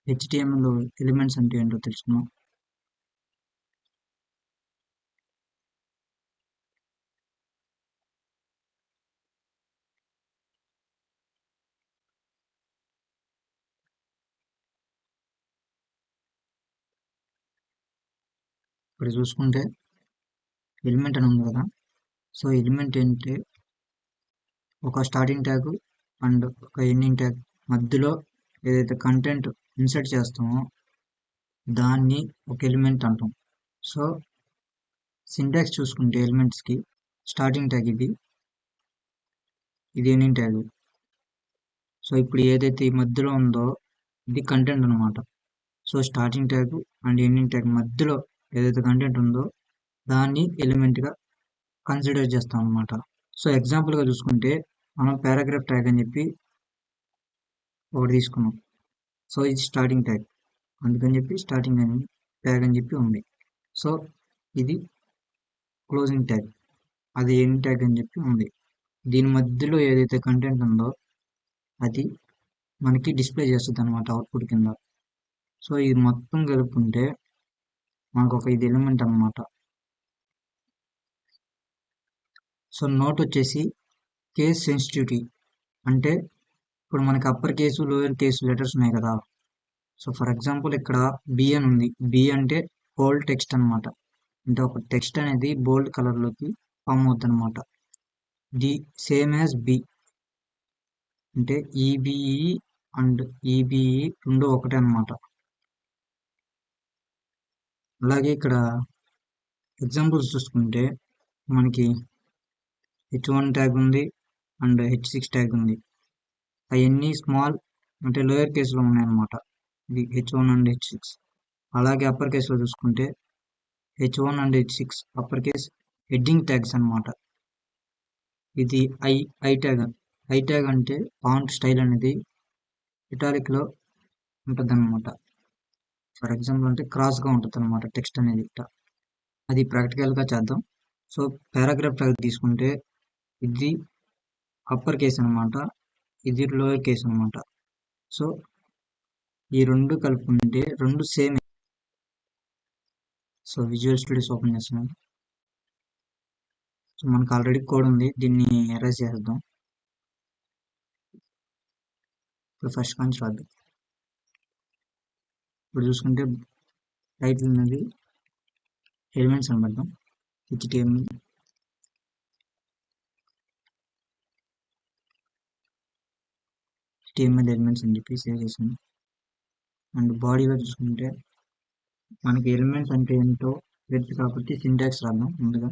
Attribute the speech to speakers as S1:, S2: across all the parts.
S1: HTML elements అంటే ఏంటో తెలుసుకుందాం. ఇక్కడ చూసుకుంటే ఎలిమెంట్ అని ఉంది కదా. సో ఎలిమెంట్ ఏంటంటే ఒక స్టార్టింగ్ ట్యాగ్ అండ్ ఒక ఎండింగ్ ట్యాగ్ మధ్యలో ఏదైతే కంటెంట్ ఇన్సర్ట్ చేస్తామో దాన్ని ఒక ఎలిమెంట్ అంటాం. సో సింటాక్స్ చూసుకుంటే ఎలిమెంట్స్కి స్టార్టింగ్ ట్యాగ్ ఇది ఎండింగ్ ట్యాగ్. సో ఇప్పుడు ఏదైతే ఈ మధ్యలో ఉందో ఇది కంటెంట్ అనమాట. So starting tag and ending tag మధ్యలో ఏదైతే కంటెంట్ ఉందో దాన్ని ఎలిమెంట్గా కన్సిడర్ చేస్తాం అనమాట. సో ఎగ్జాంపుల్గా చూసుకుంటే మనం పారాగ్రాఫ్ ట్యాగ్ అని చెప్పి ఒకటి తీసుకున్నాం. సో ఇది స్టార్టింగ్ ట్యాగ్, అందుకని చెప్పి స్టార్టింగ్ అని ట్యాగ్ అని చెప్పి ఉంది. సో ఇది క్లోజింగ్ ట్యాగ్, అది ఎండ్ ట్యాగ్ అని చెప్పి ఉంది. దీని మధ్యలో ఏదైతే కంటెంట్ ఉందో అది మనకి డిస్ప్లే చేస్తుంది అనమాట అవుట్పుట్ కింద. సో ఇది మొత్తం కలుపుకుంటే మనకు ఒక ఇది ఎలిమెంట్ అనమాట. సో నోట్ వచ్చేసి కేస్ సెన్సిటివిటీ, అంటే ఇప్పుడు మనకి upper case lower case letters ఉన్నాయి కదా. సో ఫర్ ఎగ్జాంపుల్ ఇక్కడ బి అని ఉంది. బి అంటే బోల్డ్ టెక్స్ట్ అనమాట. అంటే ఒక టెక్స్ట్ అనేది బోల్డ్ కలర్లోకి ఫామ్ అవుతుంది అనమాట. ది సేమ్ యాజ్ బి అంటే ఈబిఈ అండ్ ఈబిఈ రెండు ఒకటే అనమాట. అలాగే ఇక్కడ ఎగ్జాంపుల్స్ చూసుకుంటే మనకి H1 ట్యాగ్ ఉంది అండ్ H6 ట్యాగ్ ఉంది. అవన్నీ స్మాల్ అంటే లోయర్ కేసులో ఉన్నాయన్నమాట. ఇది H1 అండ్ H6. అలాగే అప్పర్ కేసులో చూసుకుంటే H1 and H6 upper case heading tags అనమాట. ఇది ఐ ట్యాగ్ అంటే ఫాంట్ స్టైల్ అనేది ఇటాలిక్లో ఉంటుంది అనమాట. ఫర్ ఎగ్జాంపుల్ అంటే క్రాస్గా ఉంటుంది అనమాట టెక్స్ట్ అనేది. అది ప్రాక్టికల్గా చేద్దాం. సో పారాగ్రాఫ్ ట్యాగ్ తీసుకుంటే ఇది అప్పర్ కేస్ అనమాట, ఇది లోయర్ కేస్ అనమాట. సో ఈ రెండు కలుపుకుంటే రెండు same. So visual studios open చేస్తున్నాను. సో మనకు ఆల్రెడీ కోడ్ ఉంది, దీన్ని ఎరేజ్ చేద్దాం. ఇప్పుడు ఫస్ట్ కాంచి రాద్దాం. ఇప్పుడు చూసుకుంటే టైటిల్ అనేది ఎలిమెంట్స్ అని పెడదాం. HTML ఎలిమెంట్స్ అని చెప్పి సేవ్ చేసాను. అండ్ బాడీలో చూసుకుంటే మనకి ఎలిమెంట్స్ అంటే ఏంటో తెలుసు కాబట్టి సింటాక్స్ రాద్దాం ముందుగా.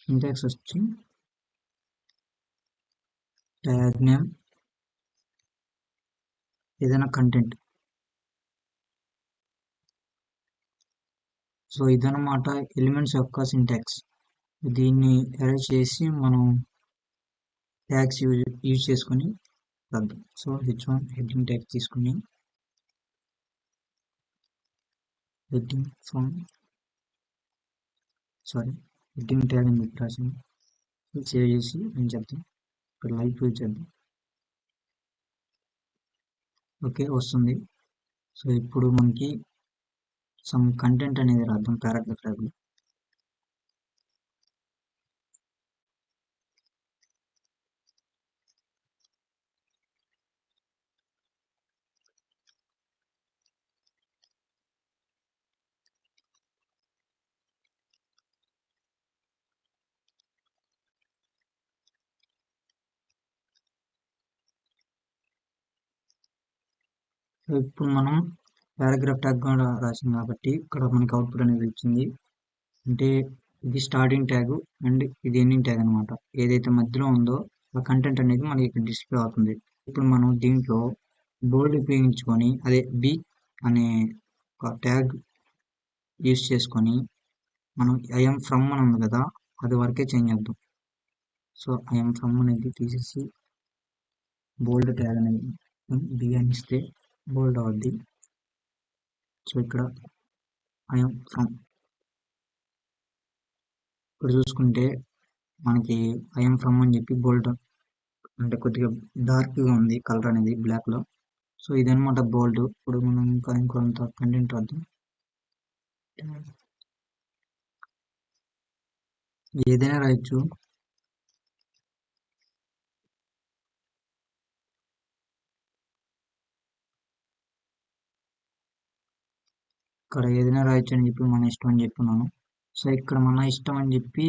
S1: సింటాక్స్ వచ్చి ట్యాగ్ నేమ్ ఏదైనా కంటెంట్. సో ఇదన్నమాట ఎలిమెంట్స్ యొక్క సింటాక్స్. దీన్ని అరేంజ్ చేసి మనం ట్యాగ్స్ యూజ్ చేసుకొని రాద్దాం. సో H1 హెడ్డింగ్ ట్యాగ్ తీసుకుని హెడ్డింగ్ ట్యాగ్ అని చెప్పి రాసాను. సేవ్ చేసి అని చెప్తాం. ఇక్కడ లైక్ యూజ్ చేద్దాం. ఓకే వస్తుంది. సో ఇప్పుడు మనకి సమ్ కంటెంట్ అనేది రాద్దాం పారాగ్రాఫ్ ట్యాగ్లో. సో ఇప్పుడు మనం పారాగ్రాఫ్ ట్యాగ్ కూడా రాసింది కాబట్టి ఇక్కడ మనకి అవుట్పుట్ అనేది వచ్చింది. అంటే ఇది స్టార్టింగ్ ట్యాగ్ అండ్ ఇది ఎండింగ్ ట్యాగ్ అనమాట. ఏదైతే మధ్యలో ఉందో ఆ కంటెంట్ అనేది మనకి ఇక్కడ డిస్ప్లే అవుతుంది. ఇప్పుడు మనం దీంట్లో బోల్డ్ ఉపయోగించుకొని అదే బి అనే ఒక ట్యాగ్ యూజ్ చేసుకొని మనం ఐఎమ్ ఫ్రమ్ అని ఉంది కదా, అది వరకే చేంజ్ చేద్దాం. సో ఐఎమ్ ఫ్రమ్ అనేది తీసేసి బోల్డ్ ట్యాగ్ అనేది బి అని ఇస్తే బోల్డ్ అవుద్ది. సో ఇక్కడ ఐఎమ్ ఫ్రమ్ ఇక్కడ చూసుకుంటే మనకి ఐఎమ్ ఫ్రమ్ అని చెప్పి బోల్డ్ అంటే కొద్దిగా డార్క్గా ఉంది కలర్ అనేది బ్లాక్లో. సో ఇదనమాట బోల్డ్. ఇప్పుడు మనం ఇంకొంత కంటెంట్ రాద్దాం. ఏదైనా రాయొచ్చు. ఇక్కడ ఏదైనా రాయొచ్చు అని చెప్పి మన ఇష్టం అని చెప్తున్నాను. సో ఇక్కడ మన ఇష్టం అని చెప్పి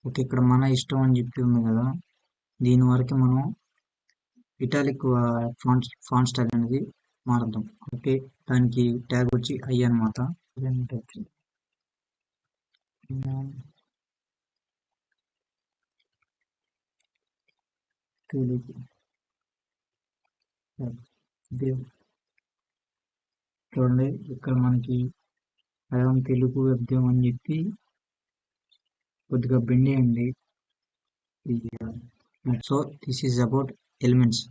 S1: ఓకే, ఇక్కడ మన ఇష్టం అని చెప్పి ఉంది కదా, దీని వరకు మనం ఇటాలిక్ ఫాంట్ స్టైల్ అనేది మారుద్దాం. ఓకే, దానికి ట్యాగ్ వచ్చి ఐ అనమాట. చూడండి ఇక్కడ మనకి ఐఎమ్ తెలుగు వెబ్దేవ్ అని చెప్పి కొద్దిగా బెండ్ అయింది. So this is about elements.